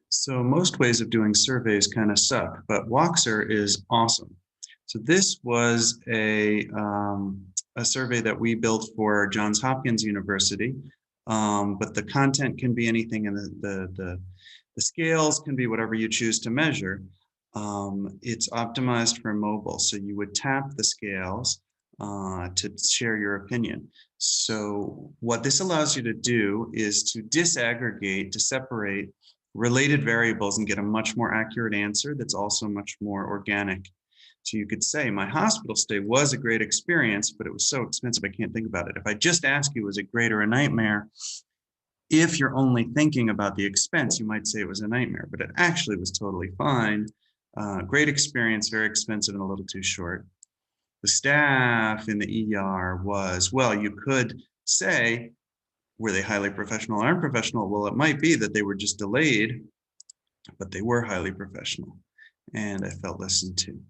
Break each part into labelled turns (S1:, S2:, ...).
S1: So most ways of doing surveys kind of suck, but Woxxer is awesome. So this was a survey that we built for Johns Hopkins University, but the content can be anything, and the scales can be whatever you choose to measure. It's optimized for mobile, so you would tap the scales to share your opinion. So what this allows you to do is to disaggregate, to separate related variables and get a much more accurate answer that's also much more organic. So you could say, my hospital stay was a great experience, but it was so expensive, I can't think about it. If I just ask you, was it great or a nightmare? If you're only thinking about the expense, you might say it was a nightmare, but it actually was totally fine. Great experience, very expensive and a little too short. The staff in the ER was, well, you could say, were they highly professional or unprofessional? Well, it might be that they were just delayed, but they were highly professional and I felt listened to.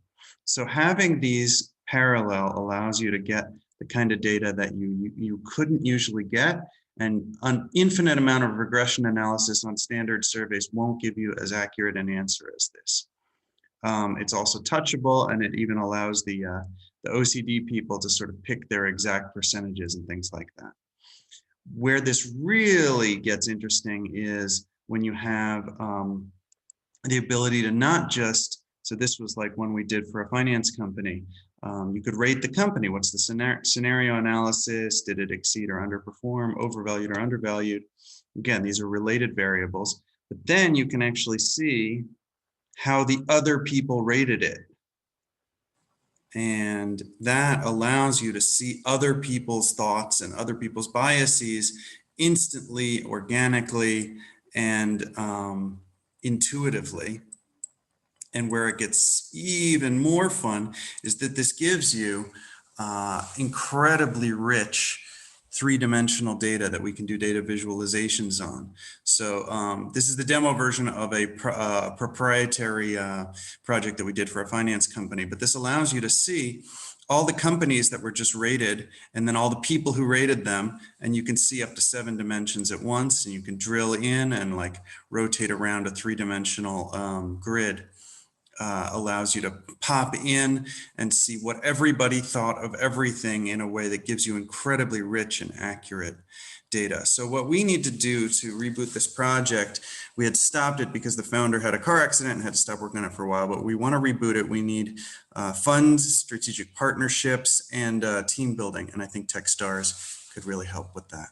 S1: So having these parallel allows you to get the kind of data that you couldn't usually get, and an infinite amount of regression analysis on standard surveys won't give you as accurate an answer as this. It's also touchable, and it even allows the OCD people to sort of pick their exact percentages and things like that. Where this really gets interesting is when you have the ability to not just, so this was like one we did for a finance company. You could rate the company. What's the scenario analysis? Did it exceed or underperform, overvalued or undervalued? Again, these are related variables, but then you can actually see how the other people rated it. And that allows you to see other people's thoughts and other people's biases instantly, organically, and intuitively. And where it gets even more fun is that this gives you incredibly rich three-dimensional data that we can do data visualizations on. So this is the demo version of a proprietary project that we did for a finance company, but this allows you to see all the companies that were just rated and then all the people who rated them, and you can see up to 7 dimensions at once, and you can drill in and like rotate around a three-dimensional grid. Allows you to pop in and see what everybody thought of everything in a way that gives you incredibly rich and accurate data. So what we need to do to reboot this project, we had stopped it because the founder had a car accident and had to stop working on it for a while, but we want to reboot it. We need funds, strategic partnerships, and team building. And I think Techstars could really help with that.